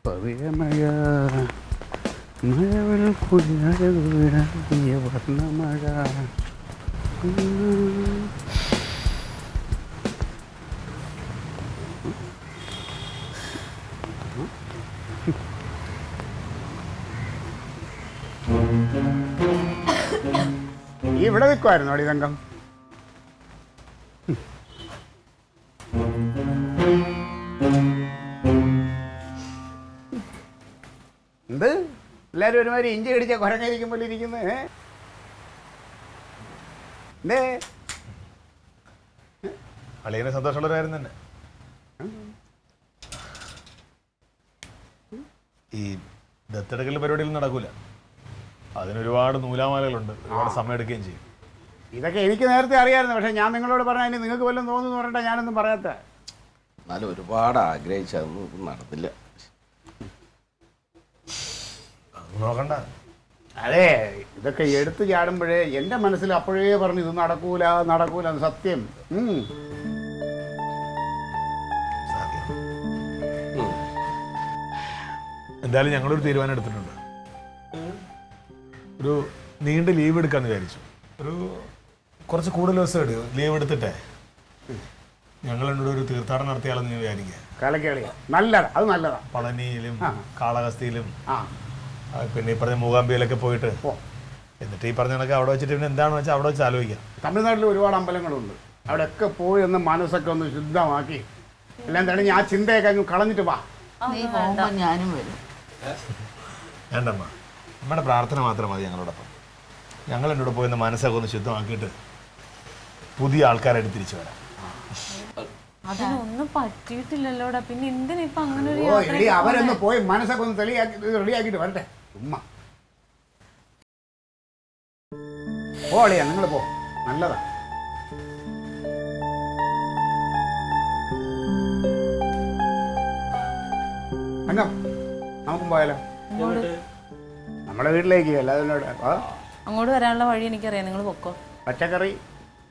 പവിഴമഴ മഴവിൽ കുഞ്ഞഴകുവിടങ്ങിയ വർണ്ണമഴ. നീ ഇവിടെ നിൽക്കുമായിരുന്നു അടി തങ്കം. എന്ത് എല്ലാരും ഒരുമാതിരി ഇഞ്ചി കടിച്ച കുരങ്ങിരിക്കും പോലെ ഇരിക്കുന്നത്? അളിയനെ സന്തോഷമുള്ളവരായിരുന്നു തന്നെ. ഈ ദത്തെടുക്കൽ പരിപാടിയിൽ നടക്കൂല, അതിനൊരുപാട് നൂലാമാലകളുണ്ട്, ഒരുപാട് സമയം എടുക്കുകയും ചെയ്യും. ഇതൊക്കെ എനിക്ക് നേരത്തെ അറിയാമായിരുന്നു. പക്ഷെ ഞാൻ നിങ്ങളോട് പറഞ്ഞാൽ ഇനി നിങ്ങൾക്ക് വല്ലതും തോന്നുന്നു പറഞ്ഞിട്ടാ ഞാനൊന്നും പറയാത്ത. എന്നാലും ഒരുപാട് ആഗ്രഹിച്ചതൊന്നും നടന്നില്ല. നോക്കണ്ട. അതെ, ഇതൊക്കെ എടുത്തു ചാടുമ്പോഴേ എൻ്റെ മനസ്സിൽ അപ്പോഴേ പറഞ്ഞു ഇത് നടക്കൂല നടക്കൂല. അത് സത്യം. എന്തായാലും ഞങ്ങളൊരു തീരുമാനം എടുത്തിട്ടുണ്ട്. ഒരു നീണ്ട ലീവ് എടുക്കാന്ന് വിചാരിച്ചു. ഒരു കുറച്ച് കൂടുതൽ ദിവസം ലീവ് എടുത്തിട്ടേ ഞങ്ങൾ എന്നോട് ഒരു തീർത്ഥാടനം നടത്തിയാലെന്ന് ഞാൻ വിചാരിക്കുക. കലക്കളിയാ, നല്ലതാ, അത് നല്ലതാ. പളനിയിലും കാളഹസ്തിയിലും പിന്നെ ഈ പറഞ്ഞ മൂകാംബിയിലൊക്കെ പോയിട്ട് എന്നിട്ട് ഈ പറഞ്ഞ കണക്ക് അവിടെ വെച്ചിട്ട് പിന്നെ എന്താണെന്ന് വെച്ചാൽ അവിടെ വെച്ച് ആലോചിക്കാം. തമിഴ്നാട്ടിൽ ഒരുപാട് അമ്പലങ്ങളുണ്ട്, അവിടെയൊക്കെ പോയി ഒന്ന് മനസ്സൊക്കെ ഒന്ന് ശുദ്ധമാക്കി എല്ലാം തടഞ്ഞ് ആ ചിന്തയൊക്കെ അങ്ങ് കളഞ്ഞിട്ട് വാ. ഞാനും വരും. വേണ്ടമ്മ, നമ്മുടെ പ്രാർത്ഥന മാത്രം മതി ഞങ്ങളോടൊപ്പം. ഞങ്ങൾ എന്നോട് പോയി ഒന്ന് മനസ്സൊക്കെ ഒന്ന് ശുദ്ധമാക്കിയിട്ട് പുതിയ ആൾക്കാരായിട്ട് തിരിച്ചു വരാം. അതിനൊന്നും പറ്റിയിട്ടില്ലല്ലോടാ, പിന്നെ എന്തിനിപ്പൊ അങ്ങനെ ഒരു അവരൊന്ന് പോയി മനസ്സൊക്കെ ഒന്ന് റെഡിയാക്കിട്ട് വരട്ടെ. ഉമ്മ പോളിയാ, നിങ്ങൾ പോ, നല്ലതാ. തങ്കം, നമുക്കും പോയാലോ? നമ്മുടെ വീട്ടിലേക്ക് അല്ലാതെ അങ്ങോട്ട് വരാനുള്ള വഴി എനിക്കറിയാം, നിങ്ങൾ പൊക്കോ. പച്ചക്കറി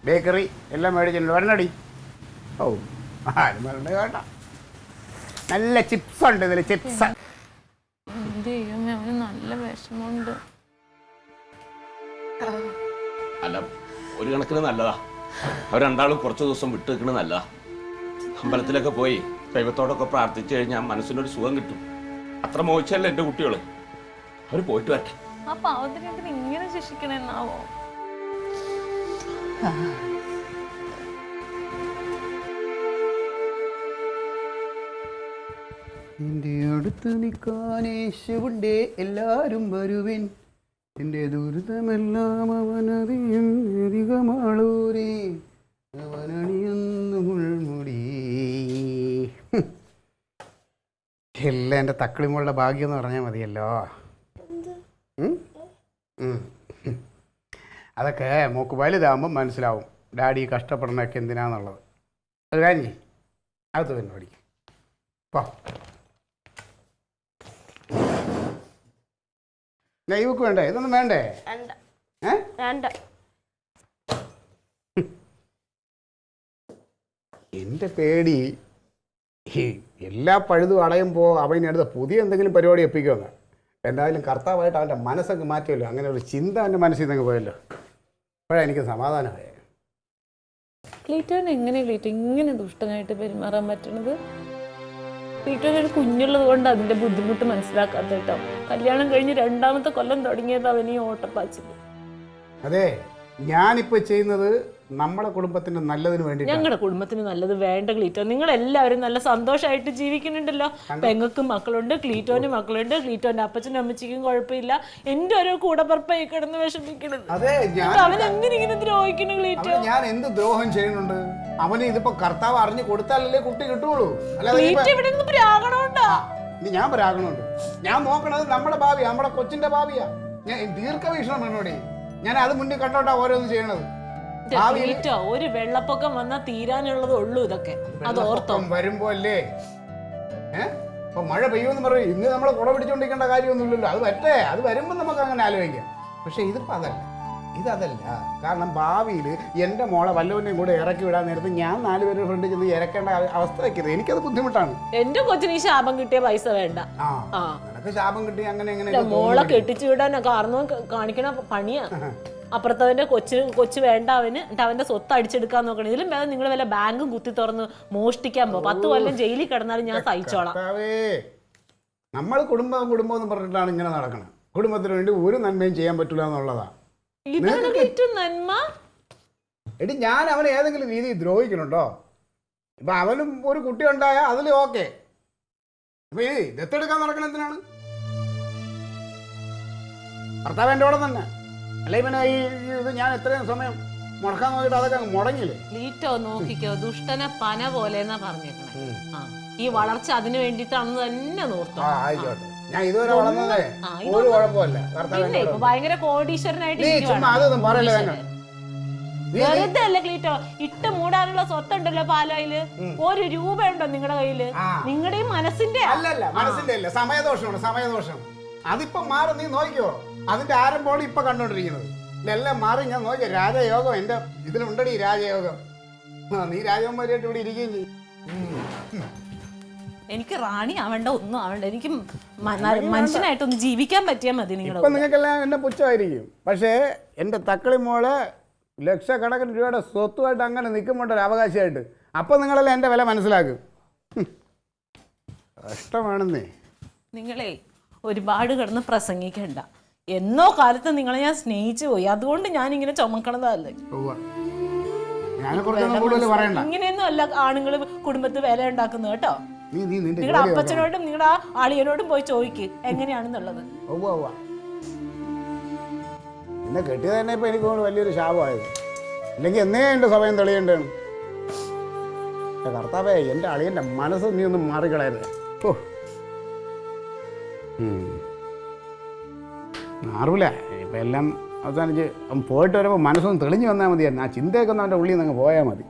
ബേക്കറി എല്ലാം മേടിച്ചിട്ടുണ്ട്, വരണടി. ഓ ആരും വരണ്ട കേട്ടോ, നല്ല ചിപ്സ് ഉണ്ട് ഇതിൽ, ചിപ്സ്. എന്ത് ചെയ്യുമേ, അവന് നല്ല വിഷമമുണ്ട്. അല്ല, ഒരു കണക്കിന് നല്ലതാ. അവർ രണ്ടാളും കുറച്ച് ദിവസം വിട്ടു നിൽക്കുന്നത് നല്ലതാ. അമ്പലത്തിലൊക്കെ പോയി ദൈവത്തോടൊക്കെ പ്രാർത്ഥിച്ചു കഴിഞ്ഞാൽ മനസ്സിനൊരു സുഖം കിട്ടും. അത്ര മോശമല്ല എൻ്റെ കുട്ടികൾ. അവർ പോയിട്ട് വരട്ടെ. ആ പാവത്തിനെ ഇങ്ങനെ ശിക്ഷിക്കണെന്നാവോ? എൻ്റെ അടുത്ത് നിൽക്കാൻ യേശുവുണ്ടേ, എല്ലാവരും വരുവിൻ, എൻ്റെ ദുരിതമെല്ലാം അവനറിയും, അധികമാളൂരേ അവനണിയുന്നു മുൾമുടി. എല്ലാം എൻ്റെ തക്കളിമുള്ള ഭാഗ്യം എന്ന് പറഞ്ഞാൽ മതിയല്ലോ. അതൊക്കെ മോക്ക് വലുതാകുമ്പം മനസ്സിലാവും ഡാഡി കഷ്ടപ്പെടണമൊക്കെ എന്തിനാന്നുള്ളത്. അത് കഴിഞ്ഞ് അകത്ത് തന്നെ പഠിക്കും. പോ, ഇവക്ക് വേണ്ടേ? ഇതൊന്നും വേണ്ടേ? എൻ്റെ പേടി എല്ലാ പഴുതും അടയുമ്പോൾ അവനടുത്ത് പുതിയ എന്തെങ്കിലും പരിപാടി എപ്പിക്കുമെന്ന്. എന്തായാലും കർത്താവായിട്ട് അവൻ്റെ മനസ്സൊക്കെ മാറ്റുമല്ലോ. അങ്ങനെ ഒരു ചിന്ത അവൻ്റെ മനസ്സിൽ നിന്നങ്ങ് പോയല്ലോ. അപ്പോഴാണ് എനിക്ക് സമാധാനമായി. ക്ലീറ്റോന് എങ്ങനെ ക്ലീറ്റോ ഇങ്ങനെ ദുഷ്ടനായിട്ട് പെരുമാറാൻ പറ്റണത്? ക്ലീറ്റോന് ഒരു കുഞ്ഞുള്ളത് കൊണ്ട് അതിൻ്റെ ബുദ്ധിമുട്ട് മനസ്സിലാക്കാത്ത കേട്ടോ. കല്യാണം കഴിഞ്ഞ് 2ാമത്തെ കൊല്ലം തുടങ്ങിയത് അവന് ഈ ഓട്ടപ്പാച്ചിൽ. അതെ, ഞാനിപ്പോൾ ചെയ്യുന്നത് നമ്മുടെ കുടുംബത്തിന്റെ നല്ലതിന് വേണ്ടി. ഞങ്ങളുടെ കുടുംബത്തിന് നല്ലത് വേണ്ട ക്ലീറ്റോ. നിങ്ങളെല്ലാവരും നല്ല സന്തോഷമായിട്ട് ജീവിക്കുന്നുണ്ടല്ലോ. പെങ്ങൾക്കും മക്കളുണ്ട്, ക്ലീറ്റോന് മക്കളുണ്ട്, ക്ലീറ്റോന്റെ അപ്പച്ചനും അമ്മച്ചിക്കും കുഴപ്പമില്ല. എൻ്റെ ഓരോ കൂടപ്പറപ്പായി കിടന്ന് വിഷമിക്കണത്. അവൻ എങ്ങനെ ഇങ്ങനെ ദ്രോഹിക്കുന്നു ക്ലീറ്റോ? ഞാൻ എന്ത് ദ്രോഹം ചെയ്യുന്നുണ്ട്? അവന് ഇതിപ്പോ കർത്താവ് അറിഞ്ഞു കൊടുത്താലല്ലേ കുട്ടി കിട്ടുള്ളൂ. ഞാൻ പ്രാകണുണ്ട്. ഞാൻ നോക്കണത് നമ്മുടെ ഭാവി, നമ്മുടെ കൊച്ചിന്റെ ഭാവിയാ. ഞാൻ ദീർഘവീക്ഷണം എന്നോടെ ഞാൻ അത് മുന്നിൽ കണ്ടോണ്ടാ ഓരോന്നും ചെയ്യണത്. ഒരു വെള്ളപ്പൊക്കം വന്നാൽ തീരാനുള്ളത് ഉള്ളൂ ഇതൊക്കെ. അത് ഓർത്തോ വരുമ്പോ അല്ലേ ഇപ്പൊ മഴ പെയ്യുമെന്ന് പറയും. ഇന്ന് നമ്മളെ കുട പിടിച്ചോണ്ടിരിക്കേണ്ട കാര്യമൊന്നുമില്ലല്ലോ. അത് വരട്ടെ, അത് വരുമ്പോ നമുക്ക് അങ്ങനെ ആലോചിക്കാം. പക്ഷെ ഇതിപ്പോ അതല്ല. ഇതല്ല, കാരണം ഭാവിയിൽ എൻ്റെ മോളെ വല്ലവനെയും കൂടെ ഇറക്കി വിടാൻ നേരത്ത് ഞാൻ 4 പേരുടെ ഫ്രണ്ടിൽ ചെന്ന് ഇറക്കേണ്ട അവസ്ഥ വയ്ക്കരുത്. എനിക്കത് ബുദ്ധിമുട്ടാണ്. എന്റെ കൊച്ചിന് ഈ ശാപം കിട്ടിയ പൈസ വേണ്ട. നിനക്ക് ശാപം കിട്ടി അങ്ങനെ എങ്ങനെ മോളെ കെട്ടിച്ചു വിടാൻ കാരണം കാണിക്കണ പണിയാ. അപ്പുറത്തവന്റെ കൊച്ചു വേണ്ട അവന്, അവന്റെ സ്വത്ത് അടിച്ചെടുക്കാൻ നോക്കണം. ഇതിലും വേറെ നിങ്ങൾ വല്ല ബാങ്കും കുത്തി തുറന്ന് മോഷ്ടിക്കാൻ പോ. 10 കൊല്ലം ജയിലിൽ കിടന്നാലും ഞാൻ സഹിച്ചോളാം. നമ്മൾ കുടുംബം എന്ന് പറഞ്ഞിട്ടാണ് ഇങ്ങനെ നടക്കണം. കുടുംബത്തിന് വേണ്ടി ഒരു നന്മയും ചെയ്യാൻ പറ്റില്ല എന്നുള്ളതാണ്. ഇതാണ് ഏറ്റവും നന്മ. എടി, ഞാൻ അവനെ ഏതെങ്കിലും രീതിയിൽ ദ്രോഹിക്കണുണ്ടോ? ഇപ്പൊ അവനും ഒരു കുട്ടി ഉണ്ടായാൽ അതിൽ ഓക്കെ. അപ്പൊ ഈ ദത്തെടുക്കാൻ നടക്കണ എന്തിനാണ്? ഭർത്താവ് എൻ്റെ കൂടെ തന്നെ അല്ലെ? പിന്നെ ഈ ഇത് ഞാൻ എത്രയും സമയം മുടക്കാൻ നോക്കിയിട്ട് അതൊക്കെ മുടങ്ങില്ലേ? ലീറ്റോ നോക്കിക്കോ, ദുഷ്ടനെ പന പോലെ എന്നാ പറഞ്ഞേക്കണേ. ഈ വളർച്ച അതിന് വേണ്ടിട്ടാണെന്ന് തന്നെ നോർത്തോ. ആയിക്കോട്ടെ, ഞാൻ ഇതുവരെ വളർന്നതേ ഒരു കുഴപ്പമില്ല. ഇപ്പൊ ഭയങ്കര കോടീശ്വരനായിട്ട് വെറുതെ അല്ല ക്ലീറ്റോ, ഇട്ട് മൂടാനുള്ള സ്വത്തുണ്ടല്ലോ പാലായില്. 1 രൂപ ഉണ്ടോ നിങ്ങളുടെ കയ്യില്? നിങ്ങളുടെ മനസ്സിന്റെ അല്ലല്ല, മനസ്സിന്റെ അല്ല, സമയദോഷമാണ്. സമയദോഷം അതിപ്പോ മാറി. നീ നോക്കിയോ, അതിന്റെ ആരംഭമാണ് ഇപ്പൊ കണ്ടോണ്ടിരിക്കുന്നത്. ഇതെല്ലാം മാറി. ഞാൻ നോക്കിയ രാജയോഗം എന്റെ ഇതിലുണ്ടടി, രാജയോഗം. നീ രാജകുമാരിയായിട്ട് ഇവിടെ ഇരിക്കുകയും ചെയ്യും. എനിക്ക് റാണി ആവേണ്ട, ഒന്നും ആവേണ്ട. എനിക്ക് മനുഷ്യനായിട്ടൊന്ന് ജീവിക്കാൻ പറ്റിയാൽ മതി. ഇപ്പൊ നിങ്ങൾക്കെല്ലാം എന്നെ പുച്ഛമായിരിക്കും, പക്ഷേ എന്റെ തക്കളി മോള് ലക്ഷക്കണക്കിന് രൂപയുടെ സ്വത്തുമായിട്ട് അങ്ങനെ നിൽക്കുമ്പോണ്ടൊരു അവകാശമായിട്ട് അപ്പൊ നിങ്ങളെല്ലാം എന്റെ വില മനസ്സിലാക്കും. കഷ്ടമാണെന്നേ. നിങ്ങളെ ഒരുപാട് കിടന്ന് പ്രസംഗിക്കണ്ട. എന്നോ കാലത്ത് നിങ്ങളെ ഞാൻ സ്നേഹിച്ചു പോയി, അതുകൊണ്ട് ഞാൻ ഇങ്ങനെ ചുമക്കണതല്ലേ. ഇങ്ങനെയൊന്നും അല്ല ആണുങ്ങൾ കുടുംബത്തിൽ വില ഉണ്ടാക്കുന്നത് കേട്ടോ. നിങ്ങളുടെ അപ്പച്ചനോടും നിങ്ങളുടെ ആളിയനോടും പോയി ചോദിക്ക് എങ്ങനെയാണെന്നുള്ളത്. എന്നെ കെട്ടിയത് തന്നെ ഇപ്പൊ എനിക്ക് വലിയൊരു ശാപമായത്. അല്ലെങ്കിൽ എന്നേ എന്റെ സമയം തെളിയേണ്ടതാണ്. കർത്താവേ, എന്റെ അളിയന്റെ മനസ്സ് നീ ഒന്നും മാറിക്കളയരുത്. ഓ, മാറൂല. ഇപ്പം എല്ലാം അവസാനിച്ച് പോയിട്ട് വരുമ്പോൾ മനസ്സൊന്ന് തെളിഞ്ഞു വന്നാൽ മതിയായിരുന്നു. ആ ചിന്തയൊക്കെ ഒന്ന് അവൻ്റെ ഉള്ളിൽ നിന്ന് അങ്ങ് പോയാൽ മതി.